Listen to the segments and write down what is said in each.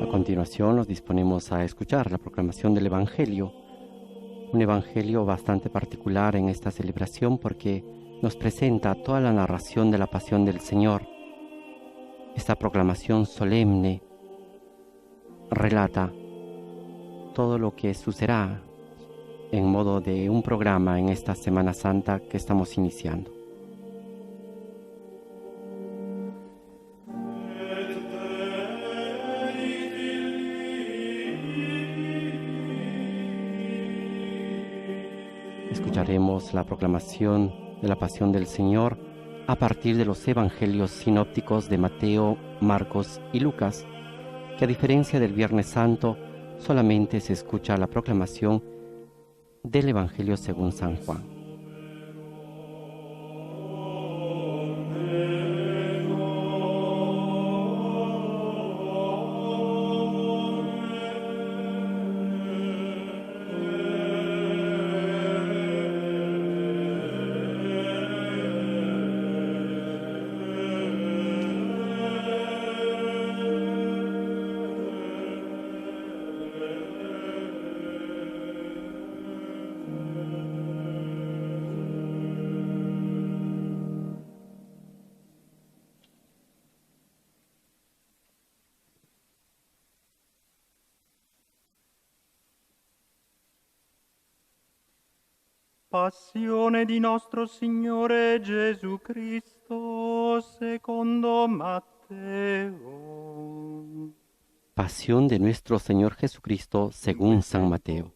continuación nos disponemos a escuchar la proclamación del Evangelio, un Evangelio bastante particular en esta celebración porque nos presenta toda la narración de la pasión del Señor. Esta proclamación solemne relata todo lo que sucederá en modo de un programa en esta Semana Santa que estamos iniciando. Escucharemos la proclamación de la pasión del Señor a partir de los evangelios sinópticos de Mateo, Marcos y Lucas, que a diferencia del Viernes Santo, solamente se escucha la proclamación del Evangelio según San Juan. Passione di nostro Signore Gesù Cristo secondo Matteo. Pasión de nuestro Señor Jesucristo según San Mateo.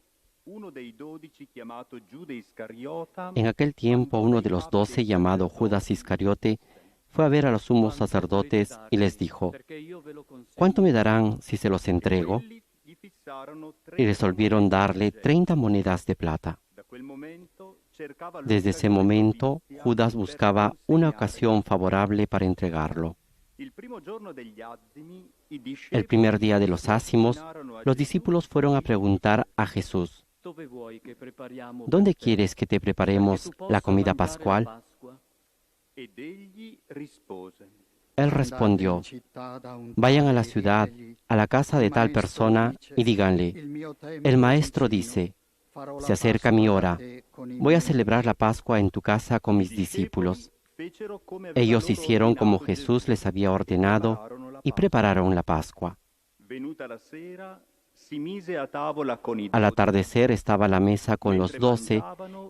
En aquel tiempo uno de los 12, llamado Judas Iscariote, fue a ver a los sumos sacerdotes y les dijo: ¿cuánto me darán si se los entrego? Y resolvieron darle 30 monedas de plata. Desde ese momento, Judas buscaba una ocasión favorable para entregarlo. El primer día de los ácimos, los discípulos fueron a preguntar a Jesús: ¿dónde quieres que te preparemos la comida pascual? Él respondió: vayan a la ciudad, a la casa de tal persona, y díganle: el maestro dice, se acerca mi hora, voy a celebrar la Pascua en tu casa con mis discípulos. Ellos hicieron como Jesús les había ordenado y prepararon la Pascua. Al atardecer estaba la mesa con los 12,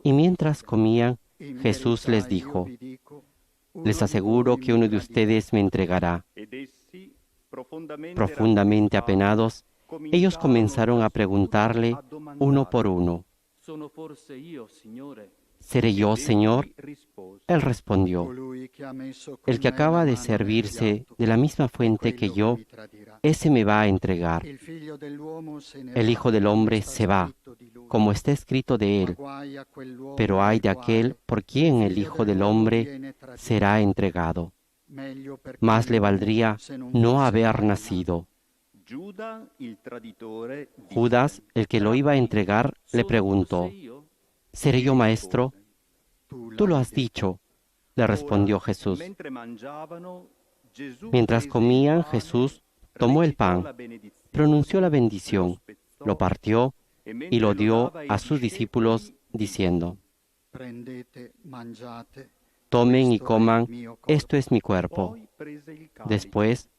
y mientras comían, Jesús les dijo: les aseguro que uno de ustedes me entregará. Profundamente apenados, ellos comenzaron a preguntarle uno por uno: ¿seré yo, Señor? Él respondió: el que acaba de servirse de la misma fuente que yo, ese me va a entregar. El Hijo del Hombre se va, como está escrito de él, pero ay de aquel por quien el Hijo del Hombre será entregado. Más le valdría no haber nacido. Judas, el que lo iba a entregar, le preguntó: ¿seré yo, maestro? Tú lo has dicho, le respondió Jesús. Mientras comían, Jesús tomó el pan, pronunció la bendición, lo partió y lo dio a sus discípulos, diciendo: tomen y coman, esto es mi cuerpo. Después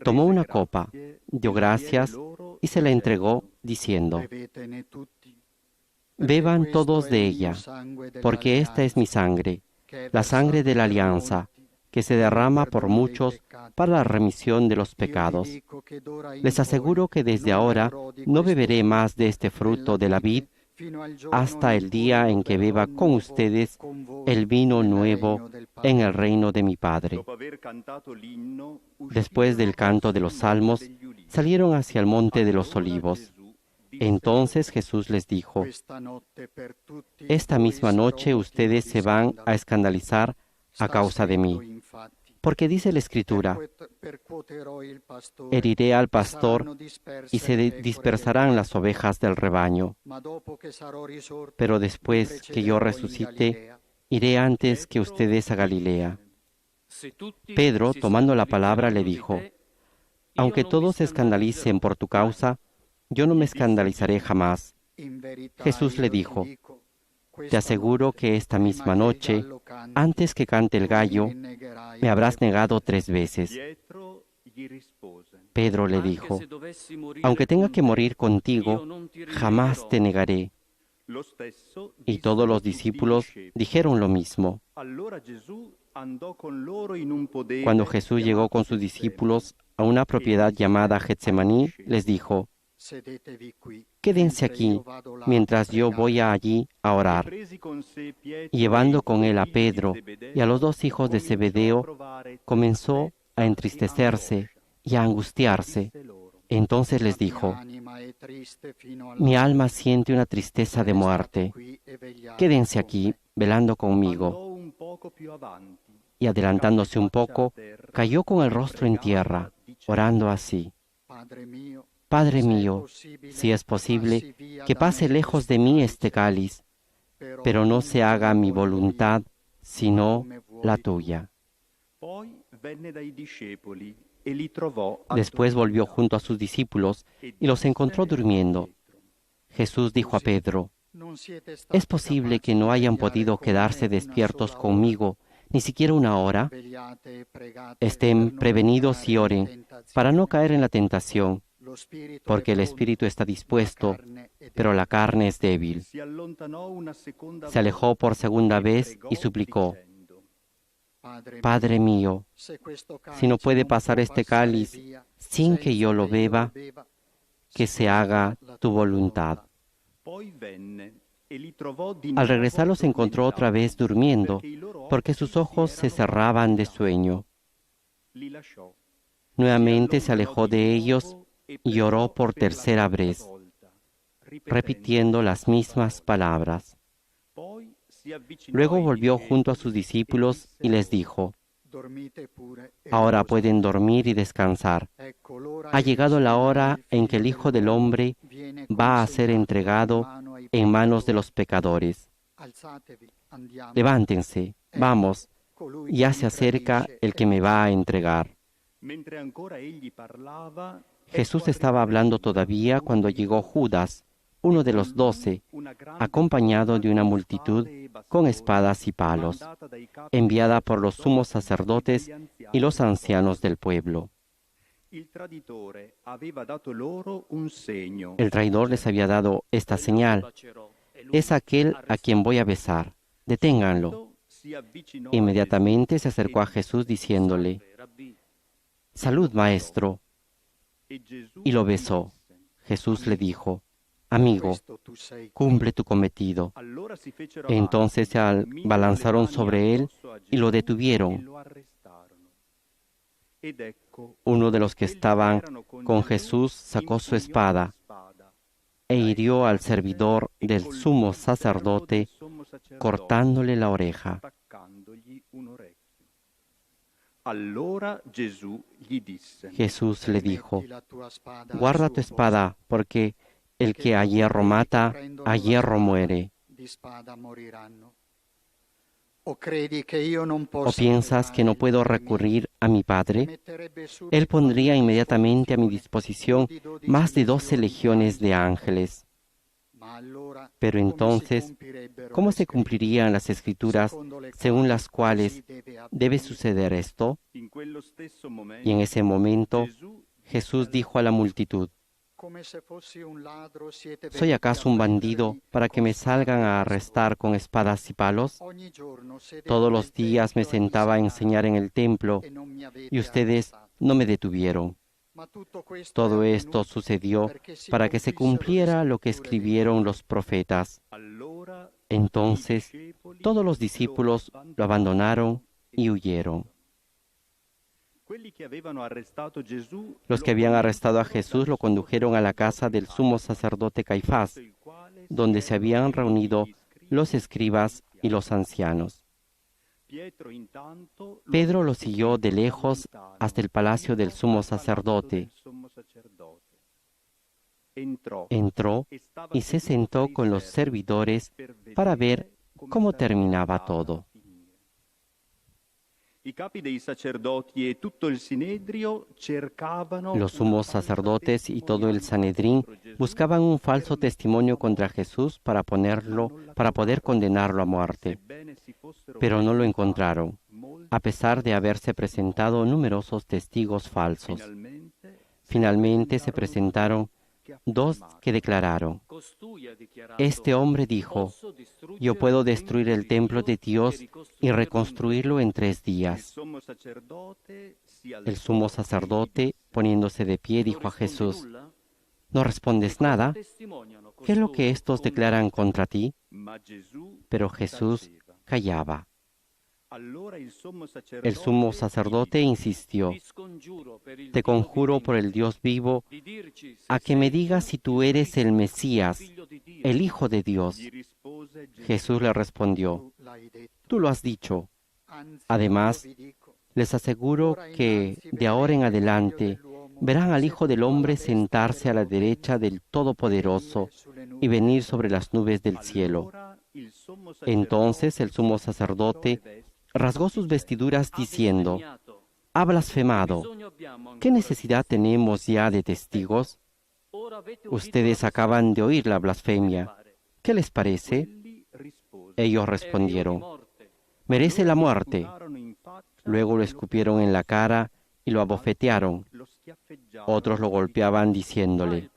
tomó una copa, dio gracias y se la entregó, diciendo: beban todos de ella, porque esta es mi sangre, la sangre de la alianza, que se derrama por muchos para la remisión de los pecados. Les aseguro que desde ahora no beberé más de este fruto de la vid hasta el día en que beba con ustedes el vino nuevo en el reino de mi Padre. Después del canto de los salmos, salieron hacia el monte de los olivos. Entonces Jesús les dijo: esta misma noche ustedes se van a escandalizar a causa de mí, porque dice la Escritura: heriré al pastor y se dispersarán las ovejas del rebaño. Pero después que yo resucite, iré antes que ustedes a Galilea. Pedro, tomando la palabra, le dijo: Aunque todos se escandalicen por tu causa, yo no me escandalizaré jamás. Jesús le dijo: te aseguro que esta misma noche, antes que cante el gallo, me habrás negado 3 veces. Pedro le dijo: aunque tenga que morir contigo, jamás te negaré. Y todos los discípulos dijeron lo mismo. Cuando Jesús llegó con sus discípulos a una propiedad llamada Getsemaní, les dijo: quédense aquí, mientras yo voy allí a orar. Y llevando con él a Pedro y a los 2 hijos de Zebedeo, comenzó a entristecerse y a angustiarse. Entonces les dijo: mi alma siente una tristeza de muerte. Quédense aquí, velando conmigo. Y adelantándose un poco, cayó con el rostro en tierra, orando así: Padre mío, si es posible, que pase lejos de mí este cáliz, pero no se haga mi voluntad, sino la tuya. Después volvió junto a sus discípulos y los encontró durmiendo. Jesús dijo a Pedro: ¿es posible que no hayan podido quedarse despiertos conmigo ni siquiera 1 hora? Estén prevenidos y oren para no caer en la tentación, porque el espíritu está dispuesto, pero la carne es débil. Se alejó por 2ª vez y suplicó: Padre mío, si no puede pasar este cáliz sin que yo lo beba, que se haga tu voluntad. Al regresar los encontró otra vez durmiendo, porque sus ojos se cerraban de sueño. Nuevamente se alejó de ellos y oró por 3ª vez, repitiendo las mismas palabras. Luego volvió junto a sus discípulos y les dijo: ahora pueden dormir y descansar. Ha llegado la hora en que el Hijo del Hombre va a ser entregado en manos de los pecadores. Levántense, vamos, ya se acerca el que me va a entregar. Jesús estaba hablando todavía cuando llegó Judas, uno de los 12, acompañado de una multitud con espadas y palos, enviada por los sumos sacerdotes y los ancianos del pueblo. El traidor les había dado esta señal: es aquel a quien voy a besar, deténganlo. Inmediatamente se acercó a Jesús diciéndole: salud, maestro. Y lo besó. Jesús le dijo: amigo, cumple tu cometido. Entonces se abalanzaron sobre él y lo detuvieron. Uno de los que estaban con Jesús sacó su espada e hirió al servidor del sumo sacerdote, cortándole la oreja. Jesús le dijo: guarda tu espada, porque el que a hierro mata, a hierro muere. ¿O piensas que no puedo recurrir a mi Padre? Él pondría inmediatamente a mi disposición más de 12 legiones de ángeles. Pero entonces, ¿cómo se cumplirían las Escrituras según las cuales debe suceder esto? Y en ese momento, Jesús dijo a la multitud: ¿soy acaso un bandido para que me salgan a arrestar con espadas y palos? Todos los días me sentaba a enseñar en el templo y ustedes no me detuvieron. Todo esto sucedió para que se cumpliera lo que escribieron los profetas. Entonces, todos los discípulos lo abandonaron y huyeron. Los que habían arrestado a Jesús lo condujeron a la casa del sumo sacerdote Caifás, donde se habían reunido los escribas y los ancianos. Pedro lo siguió de lejos hasta el palacio del sumo sacerdote. Entró y se sentó con los servidores para ver cómo terminaba todo. Los sumos sacerdotes y todo el Sanedrín buscaban un falso testimonio contra Jesús para poder condenarlo a muerte, pero no lo encontraron, a pesar de haberse presentado numerosos testigos falsos. Finalmente se presentaron dos que declararon: este hombre dijo, yo puedo destruir el templo de Dios y reconstruirlo en 3 días. El sumo sacerdote, poniéndose de pie, dijo a Jesús: ¿no respondes nada? ¿Qué es lo que estos declaran contra ti? Pero Jesús callaba. El sumo sacerdote insistió: te conjuro por el Dios vivo, a que me digas si tú eres el Mesías, el Hijo de Dios. Jesús le respondió: tú lo has dicho. Además, les aseguro que de ahora en adelante verán al Hijo del Hombre sentarse a la derecha del Todopoderoso y venir sobre las nubes del cielo. Entonces el sumo sacerdote rasgó sus vestiduras diciendo: ha blasfemado. ¿Qué necesidad tenemos ya de testigos? Ustedes acaban de oír la blasfemia. ¿Qué les parece? Ellos respondieron: merece la muerte. Luego lo escupieron en la cara y lo abofetearon. Otros lo golpeaban diciéndole: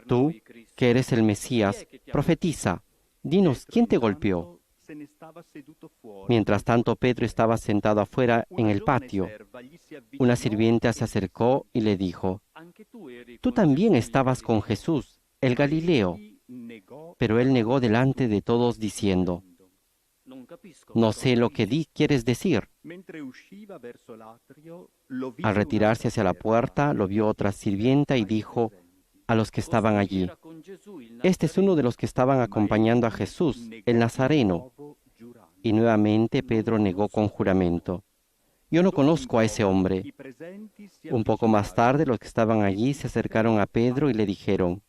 tú, que eres el Mesías, profetiza. Dinos, ¿quién te golpeó? Mientras tanto, Pedro estaba sentado afuera en el patio. Una sirvienta se acercó y le dijo: tú también estabas con Jesús, el Galileo. Pero él negó delante de todos diciendo: no sé lo que quieres decir. Al retirarse hacia la puerta, lo vio otra sirvienta y dijo a los que estaban allí: este es uno de los que estaban acompañando a Jesús, el Nazareno. Y nuevamente Pedro negó con juramento: yo no conozco a ese hombre. Un poco más tarde, los que estaban allí se acercaron a Pedro y le dijeron: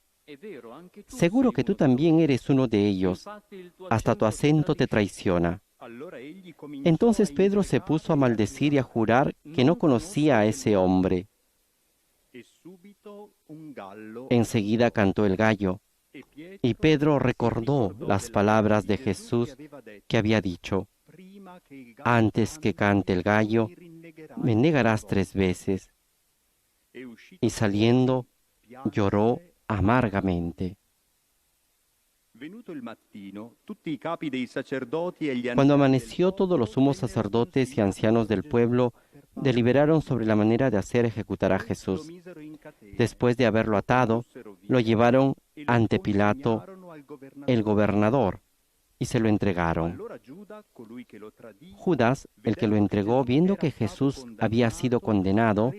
seguro que tú también eres uno de ellos, hasta tu acento te traiciona. Entonces Pedro se puso a maldecir y a jurar que no conocía a ese hombre. Enseguida cantó el gallo, y Pedro recordó las palabras de Jesús que había dicho: antes que cante el gallo, me negarás 3 veces. Y saliendo, lloró amargamente. Cuando amaneció, todos los sumos sacerdotes y ancianos del pueblo deliberaron sobre la manera de hacer ejecutar a Jesús. Después de haberlo atado, lo llevaron ante Pilato, el gobernador, y se lo entregaron. Judas, el que lo entregó, viendo que Jesús había sido condenado,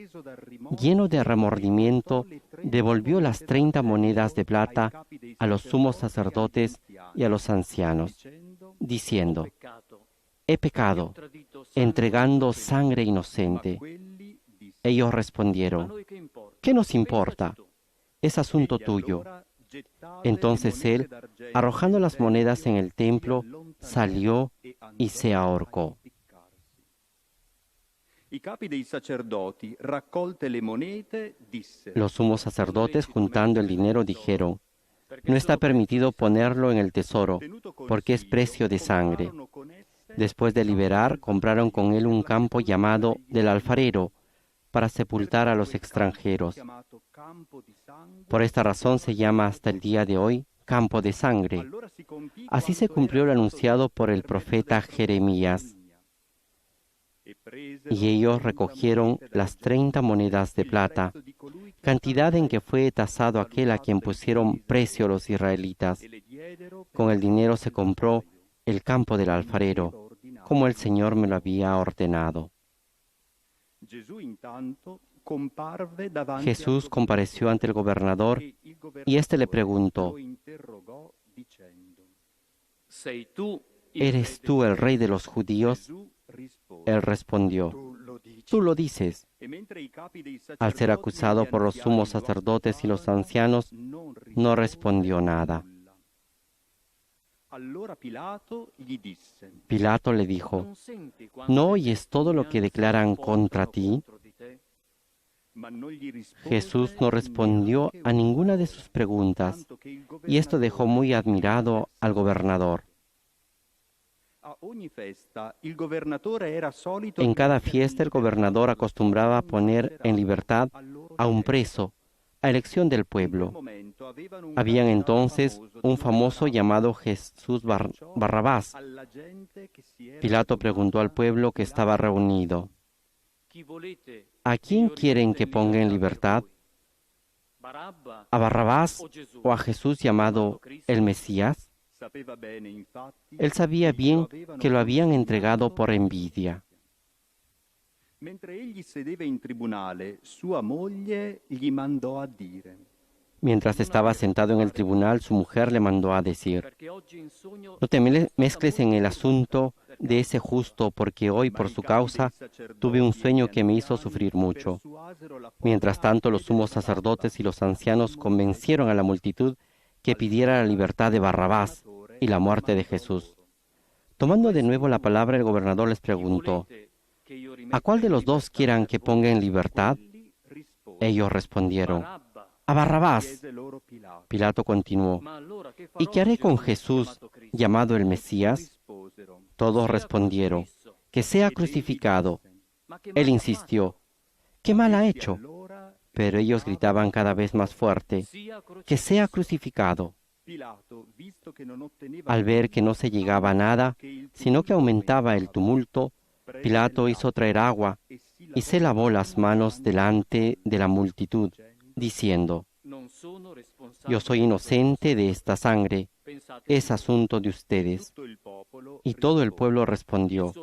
lleno de remordimiento, devolvió las 30 monedas de plata a los sumos sacerdotes y a los ancianos, diciendo: he pecado, entregando sangre inocente. Ellos respondieron: ¿qué nos importa? Es asunto tuyo. Entonces él, arrojando las monedas en el templo, salió y se ahorcó. Los sumos sacerdotes, juntando el dinero, dijeron: no está permitido ponerlo en el tesoro, porque es precio de sangre. Después de liberar, compraron con él un campo llamado del alfarero, para sepultar a los extranjeros. Por esta razón se llama hasta el día de hoy campo de sangre. Así se cumplió lo anunciado por el profeta Jeremías. Y ellos recogieron las 30 monedas de plata, cantidad en que fue tasado aquel a quien pusieron precio los israelitas. Con el dinero se compró el campo del alfarero, como el Señor me lo había ordenado. Jesús compareció ante el gobernador y éste le preguntó: ¿eres tú el rey de los judíos? Él respondió: tú lo dices. Al ser acusado por los sumos sacerdotes y los ancianos, no respondió nada. Pilato le dijo: ¿no oyes todo lo que declaran contra ti? Jesús no respondió a ninguna de sus preguntas, y esto dejó muy admirado al gobernador. En cada fiesta el gobernador acostumbraba a poner en libertad a un preso, a elección del pueblo. Habían entonces un famoso llamado Jesús Barrabás. Pilato preguntó al pueblo que estaba reunido: ¿a quién quieren que ponga en libertad? ¿A Barrabás o a Jesús llamado el Mesías? Él sabía bien que lo habían entregado por envidia. Mientras estaba sentado en el tribunal, su mujer le mandó a decir: no te mezcles en el asunto de ese justo, porque hoy por su causa tuve un sueño que me hizo sufrir mucho. Mientras tanto, los sumos sacerdotes y los ancianos convencieron a la multitud que pidiera la libertad de Barrabás y la muerte de Jesús. Tomando de nuevo la palabra, el gobernador les preguntó: ¿a cuál de los dos quieran que ponga en libertad? Ellos respondieron: a Barrabás. Pilato continuó: ¿y qué haré con Jesús, llamado el Mesías? Todos respondieron: que sea crucificado. Él insistió: ¿qué mal ha hecho? Pero ellos gritaban cada vez más fuerte: que sea crucificado. Al ver que no se llegaba a nada, sino que aumentaba el tumulto, Pilato hizo traer agua y se lavó las manos delante de la multitud, diciendo: yo soy inocente de esta sangre, es asunto de ustedes. Y todo el pueblo respondió: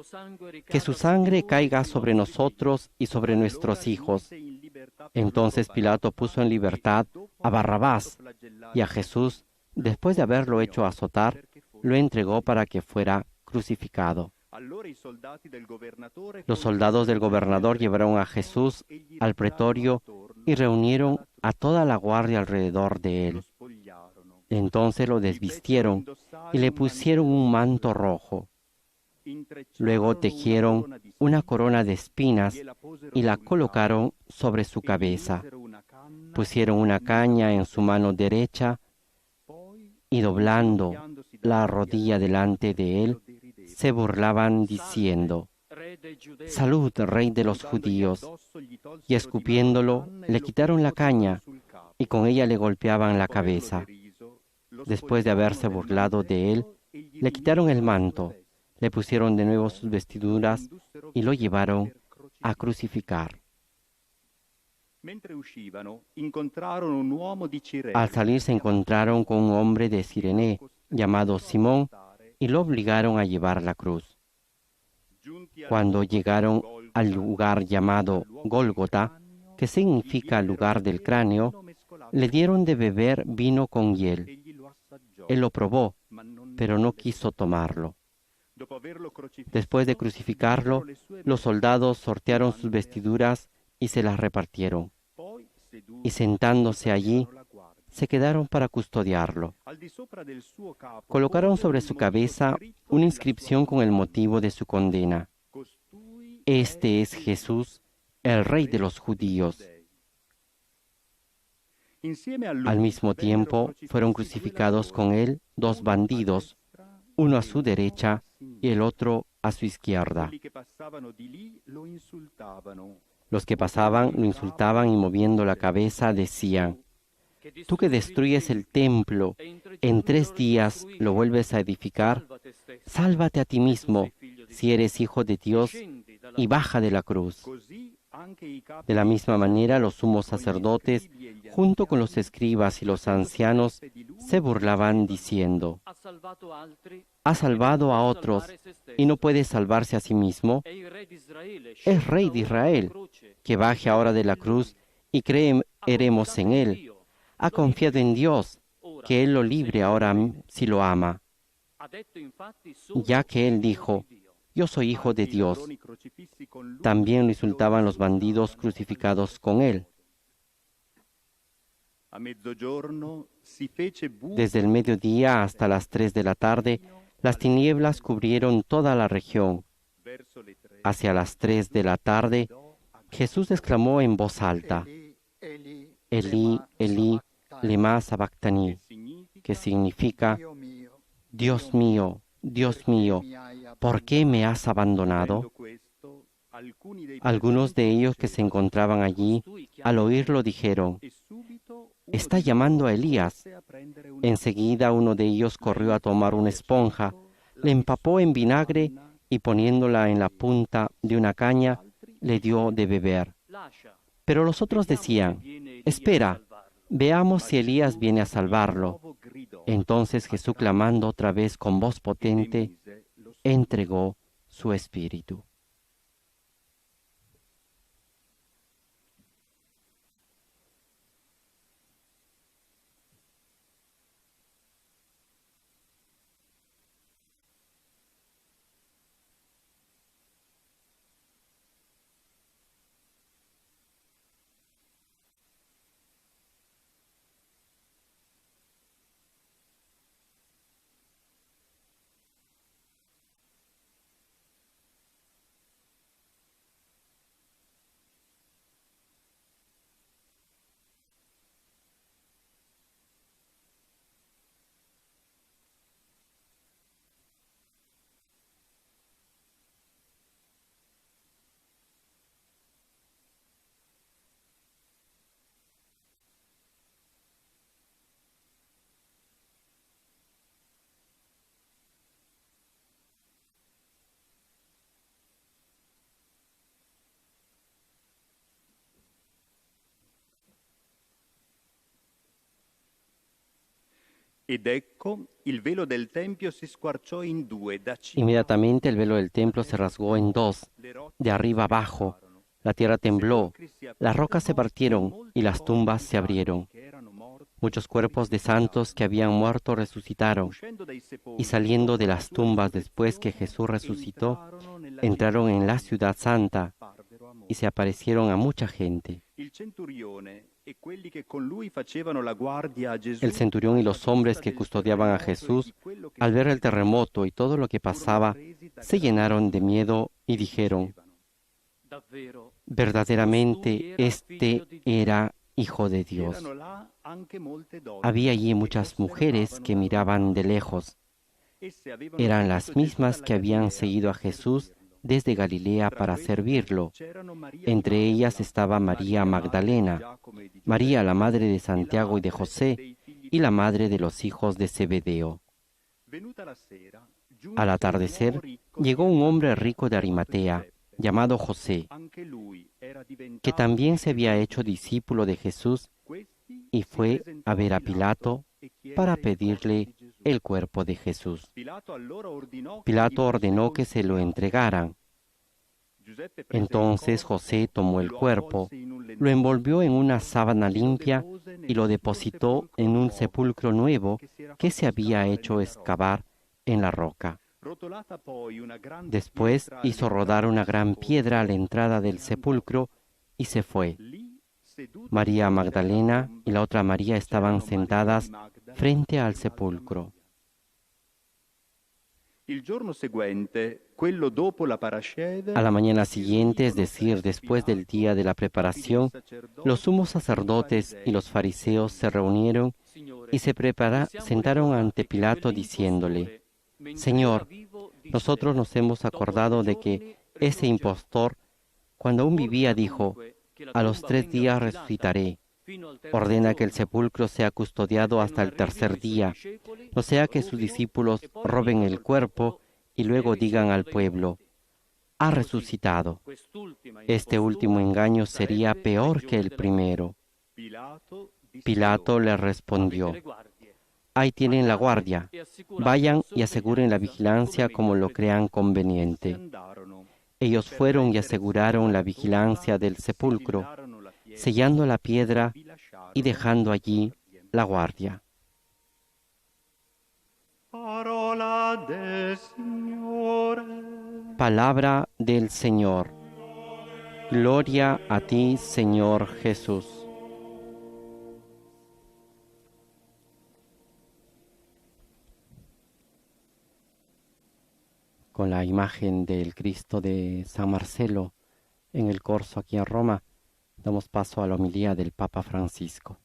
que su sangre caiga sobre nosotros y sobre nuestros hijos. Entonces Pilato puso en libertad a Barrabás, y a Jesús, después de haberlo hecho azotar, lo entregó para que fuera crucificado. Los soldados del gobernador llevaron a Jesús al pretorio y reunieron a toda la guardia alrededor de él. Entonces lo desvistieron y le pusieron un manto rojo. Luego tejieron una corona de espinas y la colocaron sobre su cabeza. Pusieron una caña en su mano derecha y, doblando la rodilla delante de él, se burlaban diciendo: «Salud, Rey de los judíos». Y escupiéndolo, le quitaron la caña y con ella le golpeaban la cabeza. Después de haberse burlado de él, le quitaron el manto, le pusieron de nuevo sus vestiduras y lo llevaron a crucificar. Al salir se encontraron con un hombre de Cirene llamado Simón y lo obligaron a llevar la cruz. Cuando llegaron al lugar llamado Gólgota, que significa lugar del cráneo, le dieron de beber vino con hiel. Él lo probó, pero no quiso tomarlo. Después de crucificarlo, los soldados sortearon sus vestiduras y se las repartieron. Y sentándose allí, se quedaron para custodiarlo. Colocaron sobre su cabeza una inscripción con el motivo de su condena: «Este es Jesús, el Rey de los judíos». Al mismo tiempo fueron crucificados con él dos bandidos, uno a su derecha y el otro a su izquierda. Los que pasaban lo insultaban y, moviendo la cabeza, decían: «Tú que destruyes el templo, en 3 días lo vuelves a edificar, sálvate a ti mismo, si eres hijo de Dios, y baja de la cruz». De la misma manera, los sumos sacerdotes, junto con los escribas y los ancianos, se burlaban diciendo: «Ha salvado a otros y no puede salvarse a sí mismo. Es Rey de Israel, que baje ahora de la cruz y creeremos en él. Ha confiado en Dios, que él lo libre ahora si lo ama, ya que él dijo: yo soy hijo de Dios». También lo insultaban los bandidos crucificados con él. Desde el mediodía hasta las 3 de la tarde, las tinieblas cubrieron toda la región. Hacia las 3 de la tarde, Jesús exclamó en voz alta: Elí, Elí, lema sabactani, que significa: Dios mío, ¿por qué me has abandonado? Algunos de ellos que se encontraban allí, al oírlo, dijeron: está llamando a Elías. Enseguida uno de ellos corrió a tomar una esponja, le empapó en vinagre y poniéndola en la punta de una caña, le dio de beber. Pero los otros decían: espera, veamos si Elías viene a salvarlo. Entonces Jesús, clamando otra vez con voz potente, entregó su espíritu. Inmediatamente el velo del templo se rasgó en dos, de arriba abajo. La tierra tembló, las rocas se partieron y las tumbas se abrieron. Muchos cuerpos de santos que habían muerto resucitaron, y saliendo de las tumbas después que Jesús resucitó, entraron en la ciudad santa y se aparecieron a mucha gente. El centurión y los hombres que custodiaban a Jesús, al ver el terremoto y todo lo que pasaba, se llenaron de miedo y dijeron: verdaderamente este era Hijo de Dios. Había allí muchas mujeres que miraban de lejos. Eran las mismas que habían seguido a Jesús desde Galilea para servirlo. Entre ellas estaba María Magdalena, María la madre de Santiago y de José, y la madre de los hijos de Zebedeo. Al atardecer, llegó un hombre rico de Arimatea, llamado José, que también se había hecho discípulo de Jesús, y fue a ver a Pilato para pedirle el cuerpo de Jesús. Pilato ordenó que se lo entregaran. Entonces José tomó el cuerpo, lo envolvió en una sábana limpia y lo depositó en un sepulcro nuevo que se había hecho excavar en la roca. Después hizo rodar una gran piedra a la entrada del sepulcro y se fue. María Magdalena y la otra María estaban sentadas frente al sepulcro. A la mañana siguiente, es decir, después del día de la preparación, los sumos sacerdotes y los fariseos se reunieron y se sentaron ante Pilato diciéndole: Señor, nosotros nos hemos acordado de que ese impostor, cuando aún vivía, dijo: a los 3 días resucitaré. Ordena que el sepulcro sea custodiado hasta el tercer día, no sea que sus discípulos roben el cuerpo y luego digan al pueblo: ha resucitado. Este último engaño sería peor que el primero. Pilato le respondió: ahí tienen la guardia, vayan y aseguren la vigilancia como lo crean conveniente. Ellos fueron y aseguraron la vigilancia del sepulcro, sellando la piedra y dejando allí la guardia. Palabra del Señor. Gloria a ti, Señor Jesús. con la imagen del Cristo de San Marcelo en el Corso aquí en Roma, damos paso a la homilía del Papa Francisco.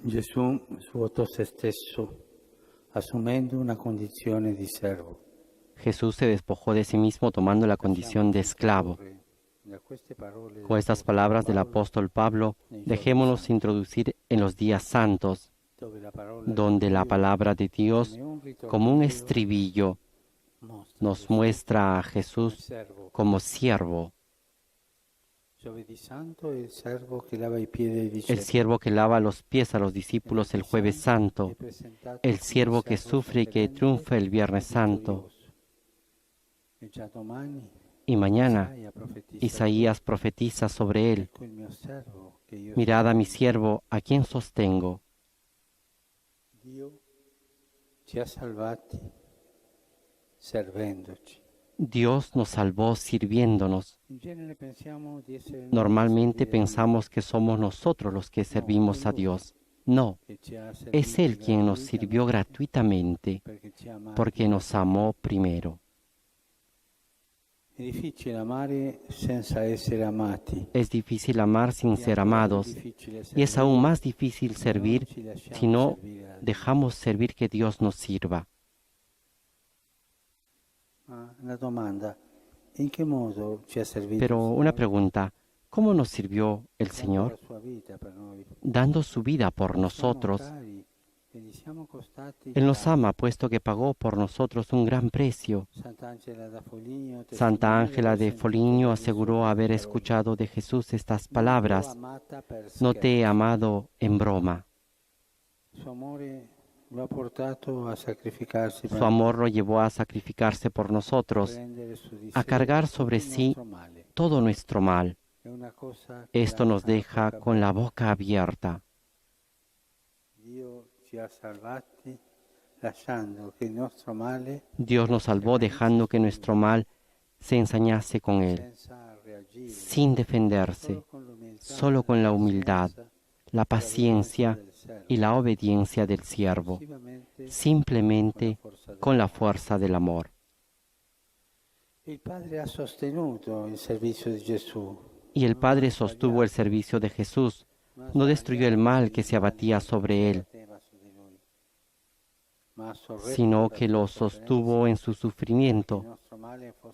Gesù svuotò se stesso, assumendo una condizione di servo. Jesús se despojó de sí mismo tomando la condición de esclavo. Con estas palabras del apóstol Pablo, dejémonos introducir en los días santos, donde la palabra de Dios, como un estribillo, nos muestra a Jesús como siervo, el siervo que lava los pies a los discípulos el jueves santo, el siervo que sufre y que triunfa el viernes santo. Y mañana Isaías profetiza sobre él: mirad a mi siervo, a quien sostengo. Dios nos salvó sirviéndonos. Normalmente pensamos que somos nosotros los que servimos a Dios. No, es Él quien nos sirvió gratuitamente porque nos amó primero. Es difícil amar sin ser amados, y es aún más difícil servir si no dejamos servir que Dios nos sirva. Pero una pregunta: ¿cómo nos sirvió el Señor? Dando su vida por nosotros. Él nos ama, puesto que pagó por nosotros un gran precio. Santa Ángela de Foligno aseguró haber escuchado de Jesús estas palabras: no te he amado en broma. Su amor lo llevó a sacrificarse por nosotros, a cargar sobre sí todo nuestro mal. Esto nos deja con la boca abierta. Dios nos salvó dejando que nuestro mal se ensañase con Él, sin defenderse, solo con la humildad, la paciencia y la obediencia del siervo, simplemente con la fuerza del amor. Y el Padre sostuvo el servicio de Jesús, no destruyó el mal que se abatía sobre Él, sino que lo sostuvo en su sufrimiento,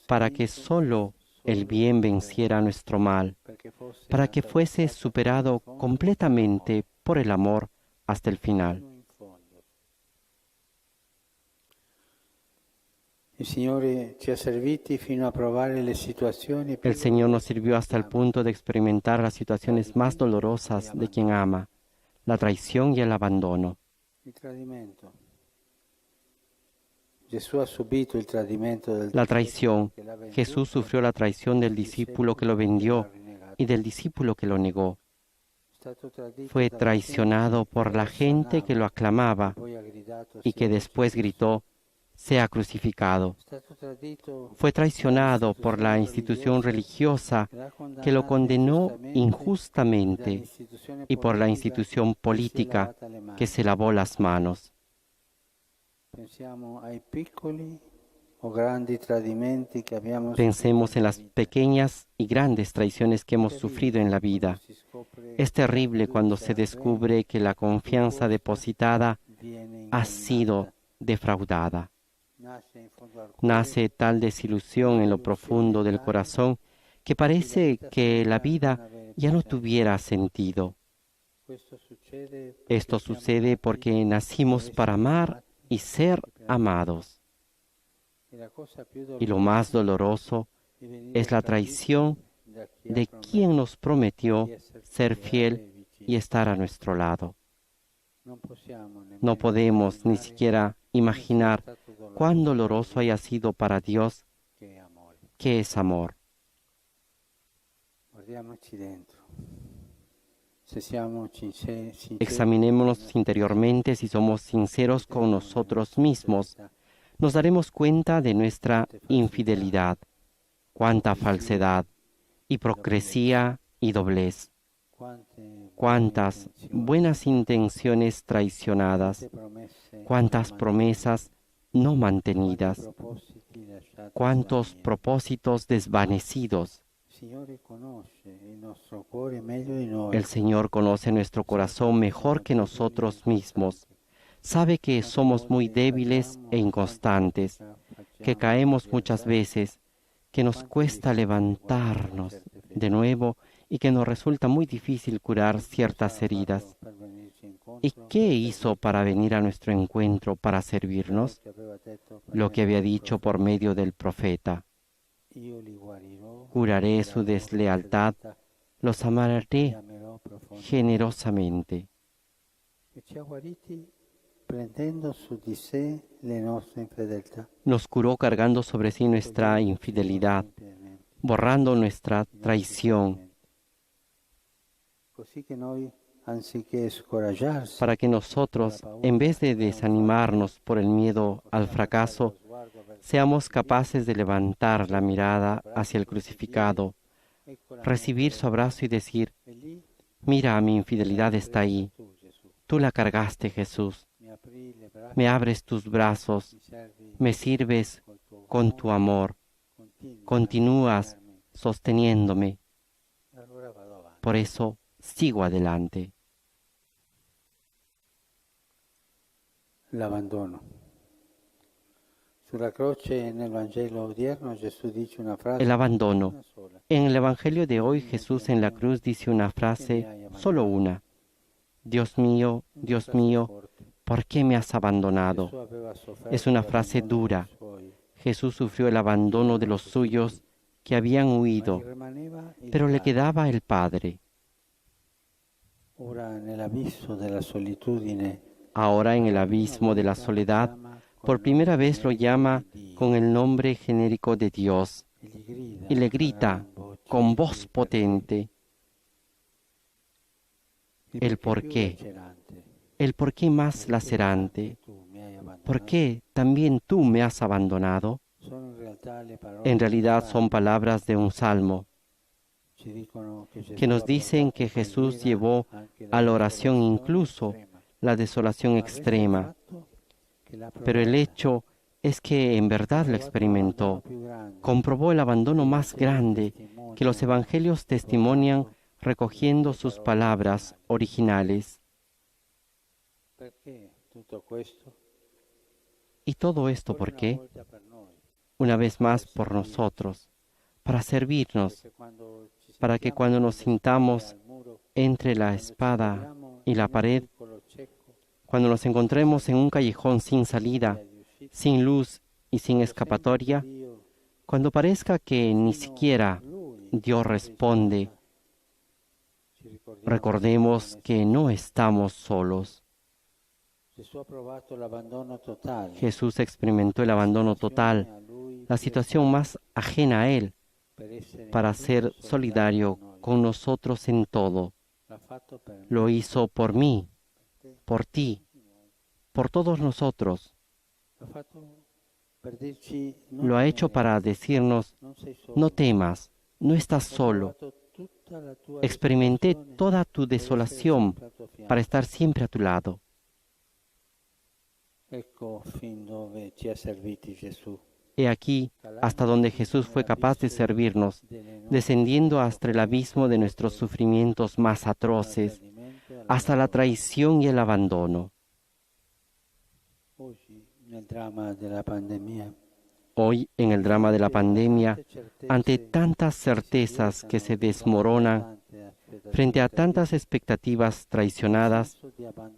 para que solo el bien venciera nuestro mal, para que fuese superado completamente por el amor hasta el final. El Señor nos sirvió hasta el punto de experimentar las situaciones más dolorosas de quien ama, la traición y el abandono. La traición. Jesús sufrió la traición del discípulo que lo vendió y del discípulo que lo negó. Fue traicionado por la gente que lo aclamaba y que después gritó: sea crucificado. Fue traicionado por la institución religiosa que lo condenó injustamente y por la institución política que se lavó las manos. Pensemos en las pequeñas y grandes traiciones que hemos sufrido en la vida. Es terrible cuando se descubre que la confianza depositada ha sido defraudada. Nace tal desilusión en lo profundo del corazón que parece que la vida ya no tuviera sentido. Esto sucede porque nacimos para amar y ser amados. Y lo más doloroso es la traición de quien nos prometió ser fiel y estar a nuestro lado. No podemos ni siquiera imaginar cuán doloroso haya sido para Dios, que es amor. Examinémonos interiormente. Si somos sinceros con nosotros mismos, nos daremos cuenta de nuestra infidelidad, cuánta falsedad, hipocresía y doblez, cuántas buenas intenciones traicionadas, cuántas promesas no mantenidas, cuántos propósitos desvanecidos. El Señor conoce nuestro corazón mejor que nosotros mismos. Sabe que somos muy débiles e inconstantes, que caemos muchas veces, que nos cuesta levantarnos de nuevo y que nos resulta muy difícil curar ciertas heridas. ¿Y qué hizo para venir a nuestro encuentro, para servirnos? Lo que había dicho por medio del profeta: curaré su deslealtad, los amaré generosamente. Nos curó cargando sobre sí nuestra infidelidad, borrando nuestra traición, para que nosotros, en vez de desanimarnos por el miedo al fracaso, seamos capaces de levantar la mirada hacia el crucificado, recibir su abrazo y decir: mira, mi infidelidad está ahí. Tú la cargaste, Jesús. Me abres tus brazos, me sirves con tu amor, continúas sosteniéndome. Por eso sigo adelante. El abandono. En el Evangelio de hoy, Jesús en la cruz dice una frase, solo una: Dios mío, ¿por qué me has abandonado? Es una frase dura. Jesús sufrió el abandono de los suyos que habían huido, pero le quedaba el Padre. Ahora, en el abismo de la soledad, por primera vez lo llama con el nombre genérico de Dios y le grita con voz potente el por qué más lacerante. ¿Por qué también tú me has abandonado? En realidad son palabras de un salmo que nos dicen que Jesús llevó a la oración incluso la desolación extrema, pero el hecho es que en verdad lo experimentó. Comprobó el abandono más grande que los evangelios testimonian recogiendo sus palabras originales. ¿Y todo esto por qué? Una vez más por nosotros, para servirnos, para que cuando nos sintamos entre la espada y la pared, cuando nos encontremos en un callejón sin salida, sin luz y sin escapatoria, cuando parezca que ni siquiera Dios responde, recordemos que no estamos solos. Jesús experimentó el abandono total, la situación más ajena a Él, para ser solidario con nosotros en todo. Lo hizo por mí, por ti, por todos nosotros. Lo ha hecho para decirnos: no temas, no estás solo. Experimenté toda tu desolación para estar siempre a tu lado. He aquí hasta donde Jesús fue capaz de servirnos, descendiendo hasta el abismo de nuestros sufrimientos más atroces, hasta la traición y el abandono. Hoy, en el drama de la pandemia, ante tantas certezas que se desmoronan, frente a tantas expectativas traicionadas,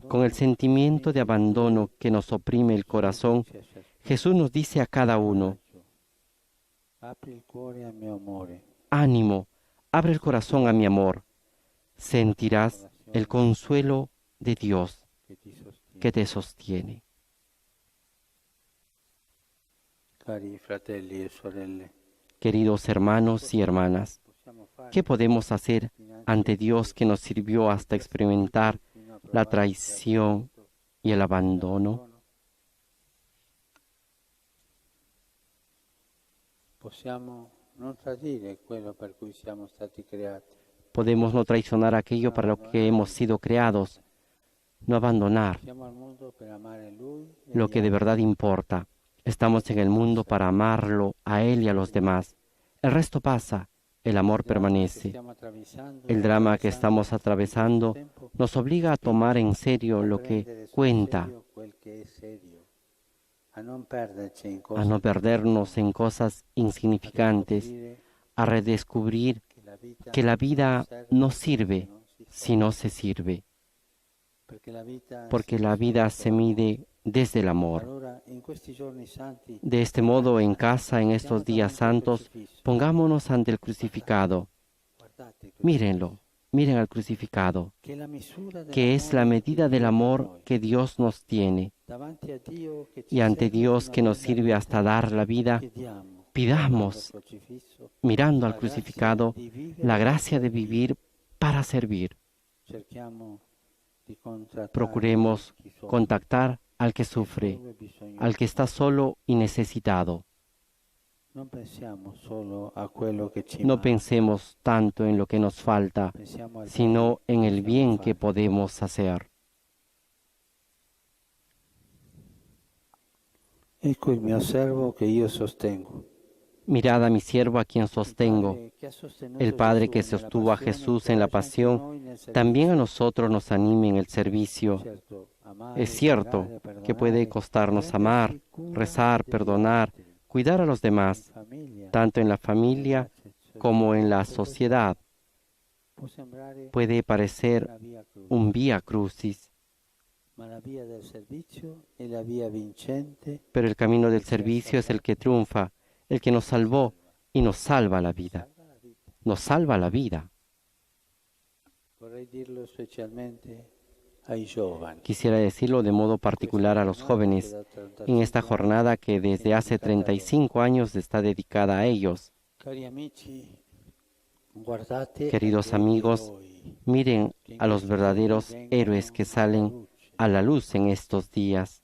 con el sentimiento de abandono que nos oprime el corazón, Jesús nos dice a cada uno: ánimo, abre el corazón a mi amor, sentirás el consuelo de Dios. que te sostiene. Cari fratelli e sorelle, Queridos hermanos y hermanas, ¿qué podemos hacer ante Dios que nos sirvió hasta experimentar la traición y el abandono? possiamo non tradire quello per cui siamo stati creati. Podemos no traicionar aquello para lo que hemos sido creados, no abandonar Siamo al mondo per amare Lui e lo gli que de altri. verdad importa. Estamos en el mundo para amarlo a Él y a los demás. El resto pasa, el amor permanece. El drama que estamos atravesando nos obliga a tomar en serio lo que cuenta, a no perdernos en cosas insignificantes, a redescubrir que la vida no sirve si no se sirve, porque la vida se mide desde el amor. De este modo, en casa, en estos días santos, pongámonos ante el crucificado. Mírenlo, miren al crucificado, que es la medida del amor que Dios nos tiene. Y ante Dios que nos sirve hasta dar la vida, pidamos, mirando al crucificado, la gracia de vivir para servir. Procuremos contactar al que sufre, al que está solo y necesitado. No pensemos tanto en lo que nos falta, sino en el bien que podemos hacer. Ecco il mio servo che io sostengo. Mirad a mi siervo a quien sostengo. El Padre que sostuvo a Jesús en la pasión, también a nosotros nos anime en el servicio. Es cierto que puede costarnos amar, rezar, perdonar, cuidar a los demás, tanto en la familia como en la sociedad. Puede parecer un vía crucis, pero el camino del servicio es el que triunfa, el que nos salvó y nos salva la vida. Nos salva la vida. Quisiera decirlo de modo particular a los jóvenes en esta jornada que desde hace 35 años está dedicada a ellos. Queridos amigos, miren a los verdaderos héroes que salen a la luz en estos días.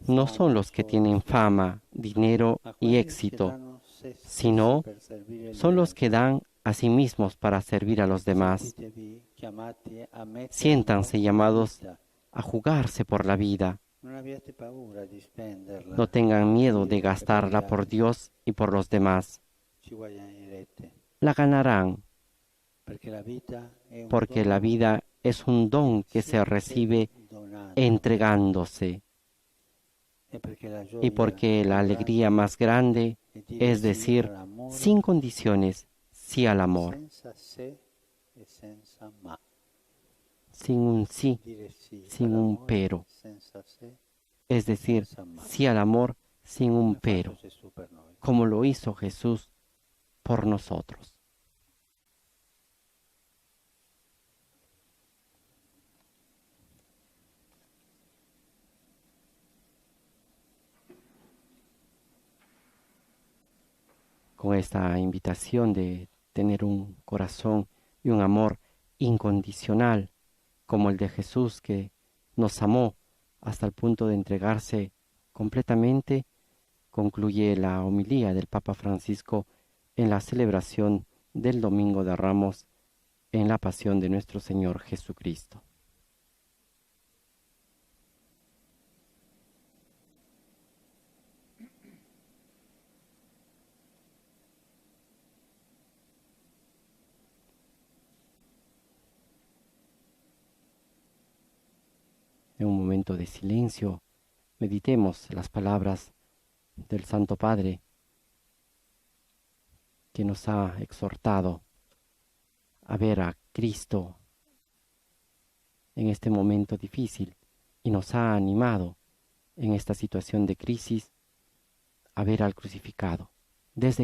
No son los que tienen fama, dinero y éxito, sino son los que dan a sí mismos para servir a los demás. Siéntanse llamados a jugarse por la vida. No tengan miedo de gastarla por Dios y por los demás. La ganarán, porque la vida es un don que se recibe entregándose, y porque la alegría más grande es decir sin condiciones sí al amor, sin un sí, sin un pero, es decir sí al amor sin un pero, como lo hizo Jesús por nosotros. Con esta invitación de tener un corazón y un amor incondicional, como el de Jesús, que nos amó hasta el punto de entregarse completamente, concluye la homilía del Papa Francisco en la celebración del Domingo de Ramos en la pasión de nuestro Señor Jesucristo. En un momento de silencio, meditemos las palabras del Santo Padre que nos ha exhortado a ver a Cristo en este momento difícil y nos ha animado en esta situación de crisis a ver al crucificado. Desde